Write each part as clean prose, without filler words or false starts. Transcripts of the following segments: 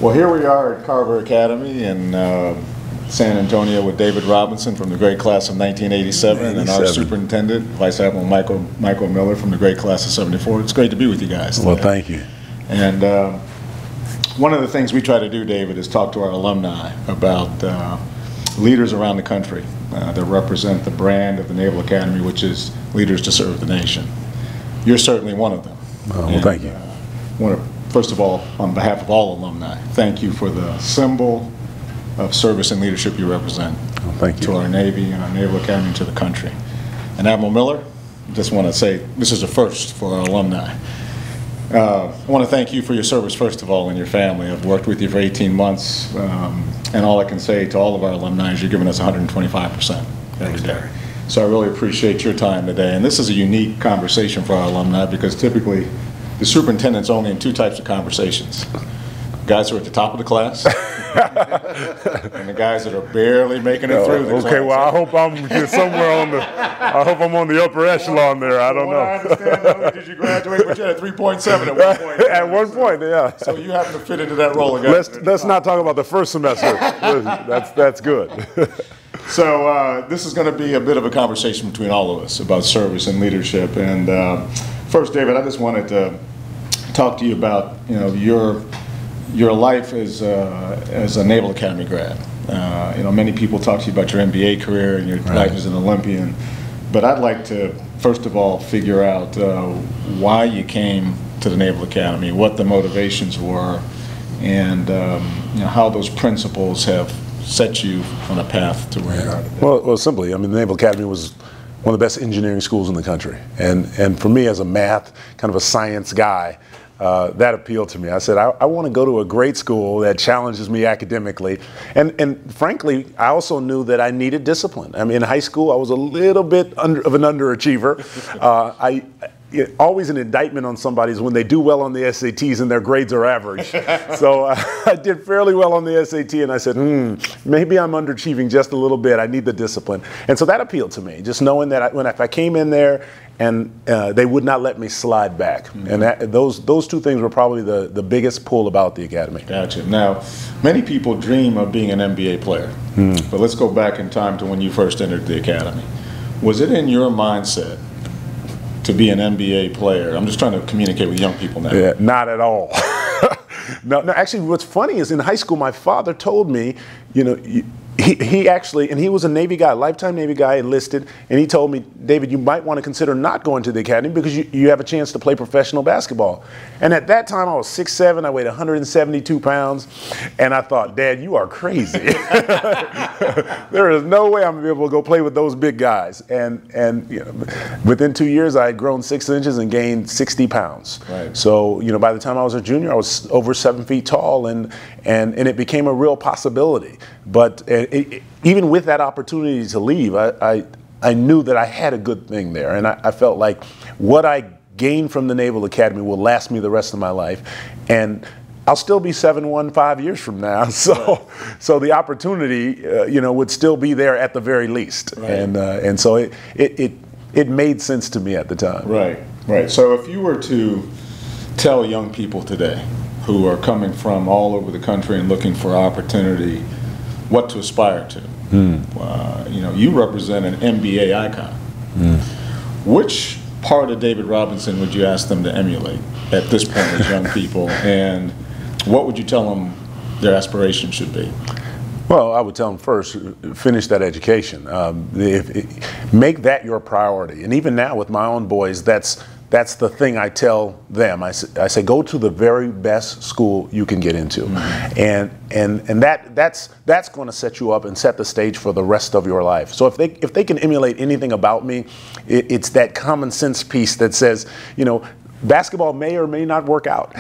Well, here we are at Carver Academy in San Antonio with David Robinson from the grade class of 1987 and our superintendent, Vice Admiral Michael Miller from the grade class of 74. It's great to be with you guys today. Well, thank you. And one of the things we try to do, David, is talk to our alumni about leaders around the country that represent the brand of the Naval Academy, which is leaders to serve the nation. You're certainly one of them. Well, thank you. I want to, first of all, on behalf of all alumni, thank you for the symbol of service and leadership you represent to our Navy and our Naval Academy and to the country. And Admiral Miller, I just want to say this is a first for our alumni. I want to thank you for your service, first of all, and your family. I've worked with you for 18 months, and all I can say to all of our alumni is you're giving us 125% every day. So I really appreciate your time today. And this is a unique conversation for our alumni because typically the superintendent's only in two types of conversations. Guys who are at the top of the class and the guys that are barely making it through the class. Okay, well, I hope I'm somewhere on the, I hope I'm on the upper echelon there. I don't know. I understand, not only did you graduate, but you had a 3.7 at one point. At one point, yeah. So you happen to fit into that role again. Let's not talk about the first semester. That's good. So this is going to be a bit of a conversation between all of us about service and leadership. And first, David, I just wanted to talk to you about your life as a Naval Academy grad. Many people talk to you about your MBA career and your life as an Olympian, but I'd like to first of all figure out why you came to the Naval Academy, what the motivations were, and how those principles have set you on a path to where you are today. Well, simply, I mean, the Naval Academy was one of the best engineering schools in the country, and for me as a math, kind of a science guy, that appealed to me. I said, I want to go to a great school that challenges me academically. And frankly, I also knew that I needed discipline. I mean, in high school, I was a little bit of an underachiever. Always an indictment on somebody is when they do well on the SATs and their grades are average. So I did fairly well on the SAT, and I said, maybe I'm underachieving just a little bit. I need the discipline. And so that appealed to me, just knowing that if I came in there and they would not let me slide back. And those two things were probably the biggest pull about the Academy. Gotcha. Now, many people dream of being an NBA player, but let's go back in time to when you first entered the Academy. Was it in your mindset to be an NBA player? I'm just trying to communicate with young people now. Yeah, not at all. No, actually, what's funny is in high school, my father told me, he actually, and he was a Navy guy, lifetime Navy guy, enlisted, and he told me, David, you might want to consider not going to the Academy because you have a chance to play professional basketball. And at that time, I was 6'7", I weighed 172 pounds, and I thought, Dad, you are crazy. There is no way I'm going to be able to go play with those big guys. And within 2 years, I had grown 6 inches and gained 60 pounds. Right. So, by the time I was a junior, I was over 7 feet tall, and it became a real possibility. But even with that opportunity to leave, I knew that I had a good thing there, and I felt like what I gained from the Naval Academy will last me the rest of my life, and I'll still be 7'1" 5 years from now. So the opportunity, would still be there at the very least, right. And so it made sense to me at the time. Right. So if you were to tell young people today who are coming from all over the country and looking for opportunity, what to aspire to. You represent an MBA icon. Which part of David Robinson would you ask them to emulate at this point as young people, and what would you tell them their aspiration should be? Well, I would tell them first, finish that education. Make that your priority. And even now with my own boys, that's the thing I tell them. I say go to the very best school you can get into, and that's going to set you up and set the stage for the rest of your life. So if they can emulate anything about me, it's that common sense piece that says, basketball may or may not work out,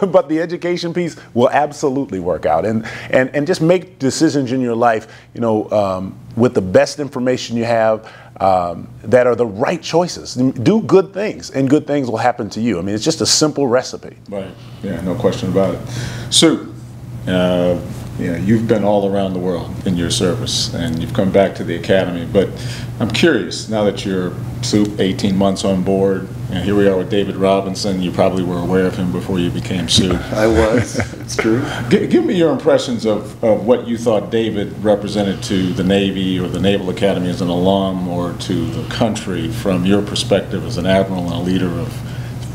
but the education piece will absolutely work out. And just make decisions in your life, with the best information you have, that are the right choices. Do good things, and good things will happen to you. I mean, it's just a simple recipe. Right. Yeah, no question about it. Sue, you've been all around the world in your service, and you've come back to the Academy. But I'm curious, now that you're 18 months on board, And here we are with David Robinson. You probably were aware of him before you became Sue. I was. It's true. Give me your impressions of what you thought David represented to the Navy or the Naval Academy as an alum, or to the country from your perspective as an admiral and a leader of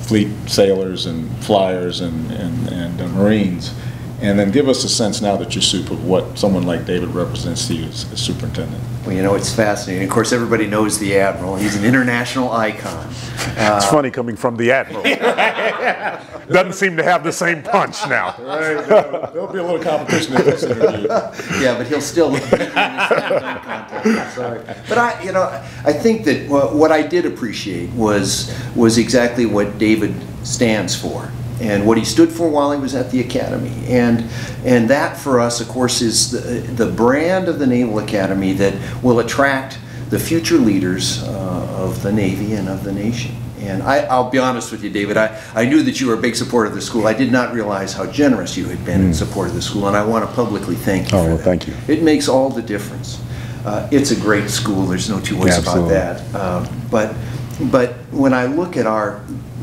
fleet sailors and flyers and Marines. And then give us a sense, now that you're Sup, of what someone like David represents to you as Superintendent. Well, you know, it's fascinating. Of course, everybody knows the Admiral. He's an international icon. It's funny coming from the Admiral. Doesn't seem to have the same punch now. Right, there'll be a little competition in this interview. Yeah, but he'll still be in the stand-up contest. I'm sorry. But I think that what I did appreciate was exactly what David stands for, and what he stood for while he was at the Academy. And that, for us, of course, is the brand of the Naval Academy that will attract the future leaders of the Navy and of the nation. And I'll be honest with you, David, I knew that you were a big supporter of the school. I did not realize how generous you had been in support of the school, and I want to publicly thank you for that. Thank you. It makes all the difference. It's a great school, there's no two ways about that. But when I look at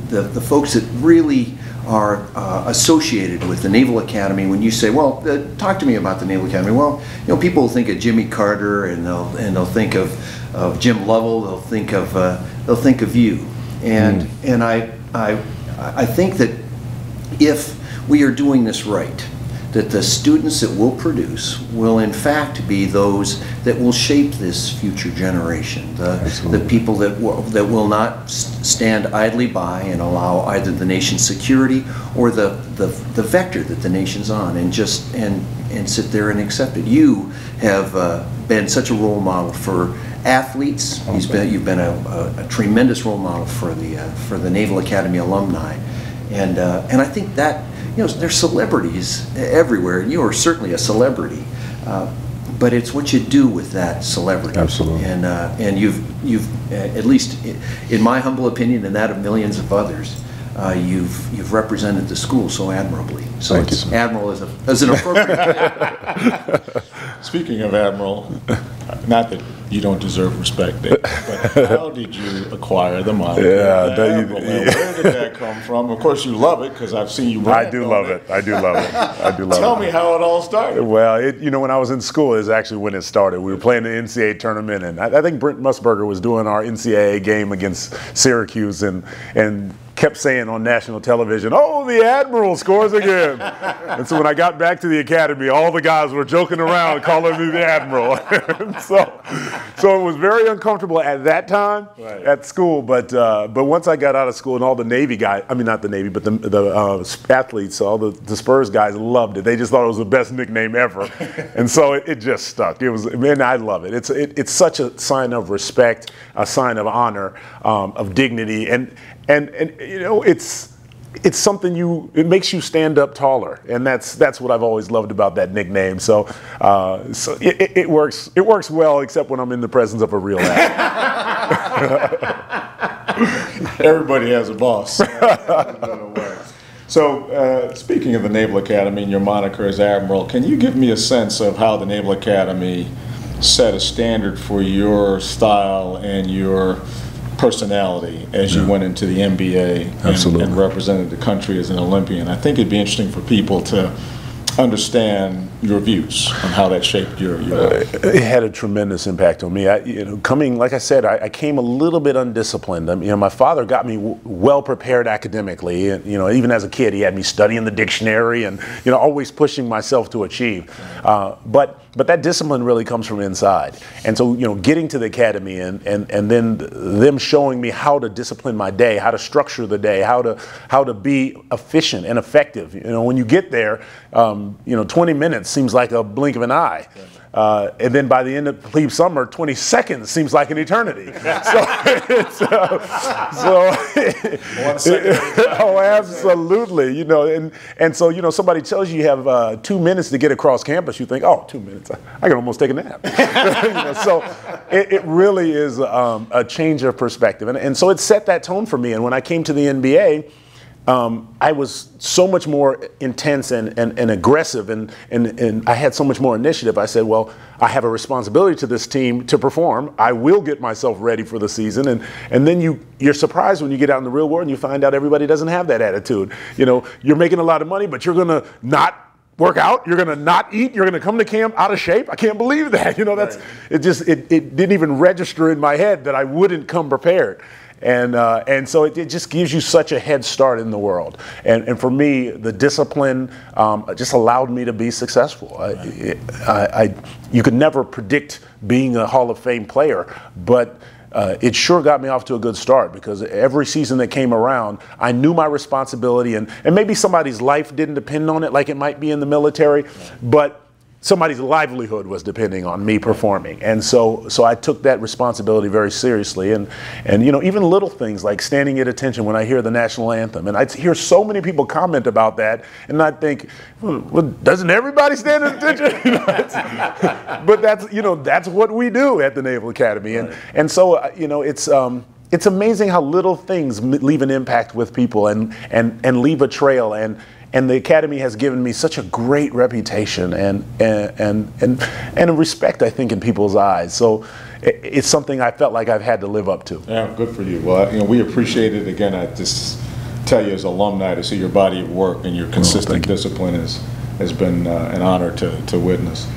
the folks that really are associated with the Naval Academy, when you say, well, talk to me about the Naval Academy. Well, you know, people will think of Jimmy Carter, and they'll think of Jim Lovell. They'll think of you. And I think that if we are doing this right, that the students that we'll produce will in fact be those that will shape this future generation, the people that will not stand idly by and allow either the nation's security or the vector that the nation's on and just and sit there and accept it. You have been such a role model for athletes. You've been a tremendous role model for the Naval Academy alumni, and I think that, you know, there's celebrities everywhere, and you are certainly a celebrity. But it's what you do with that celebrity. Absolutely. And you've at least in my humble opinion, and that of millions of others, you've represented the school so admirably. So Thank you, sir. Admiral as an appropriate. Speaking of Admiral, not that you don't deserve respect, Dave, but how did you acquire the moniker? Yeah, Admiral? Where did that come from? Of course, you love it because I've seen you. I do love it. I do love it. I do love it. Tell me how it all started. Well, you know, when I was in school is actually when it started. We were playing the NCAA tournament, and I think Brent Musburger was doing our NCAA game against Syracuse, and kept saying on national television, "Oh, the Admiral scores again." And so when I got back to the Academy, all the guys were joking around calling me the Admiral. so it was very uncomfortable at that time at school, but once I got out of school, and all the Navy guys, I mean not the Navy, but the athletes, all the Spurs guys loved it. They just thought it was the best nickname ever. And so it just stuck. It was, man, I love it. It's such a sign of respect, a sign of honor, of dignity, and you know, it's something it makes you stand up taller, and that's what I've always loved about that nickname. So it works well, except when I'm in the presence of a real athlete. Everybody has a boss. So speaking of the Naval Academy and your moniker as Admiral, can you give me a sense of how the Naval Academy set a standard for your style and your personality as you went into the NBA and represented the country as an Olympian? I think it'd be interesting for people to understand your views on how that shaped your life. It had a tremendous impact on me. Coming, like I said, I came a little bit undisciplined. My father got me well prepared academically, and even as a kid, he had me studying the dictionary and always pushing myself to achieve. But that discipline really comes from inside. And so, getting to the academy and then them showing me how to discipline my day, how to structure the day, how to be efficient and effective. When you get there, 20 minutes seems like a blink of an eye. And then by the end of plebe summer, 20 seconds seems like an eternity. Oh, absolutely. And so, somebody tells you have 2 minutes to get across campus, you think, oh, 2 minutes, I can almost take a nap. So it really is a change of perspective. And so it set that tone for me. And when I came to the NBA, I was so much more intense and aggressive, and I had so much more initiative. I said, well, I have a responsibility to this team to perform. I will get myself ready for the season. And then you're surprised when you get out in the real world and you find out everybody doesn't have that attitude. You know, you're making a lot of money, but you're going to not work out, you're going to not eat, you're going to come to camp out of shape. I can't believe that. You know, that's it didn't even register in my head that I wouldn't come prepared. And so it just gives you such a head start in the world. And for me, the discipline just allowed me to be successful. You could never predict being a Hall of Fame player, but it sure got me off to a good start, because every season that came around, I knew my responsibility, and maybe somebody's life didn't depend on it like it might be in the military, but somebody's livelihood was depending on me performing. And so I took that responsibility very seriously. And you know, even little things like standing at attention when I hear the national anthem. And I hear so many people comment about that, and I think, well, doesn't everybody stand at attention? You know, but that's, you know, that's what we do at the Naval Academy. And so, you know, it's amazing how little things leave an impact with people and leave a trail. And the Academy has given me such a great reputation and a respect, I think, in people's eyes. So it's something I felt like I've had to live up to. Yeah, good for you. Well, you know, we appreciate it. Again, I just tell you as alumni to see your body of work and your consistent discipline has been an honor to witness.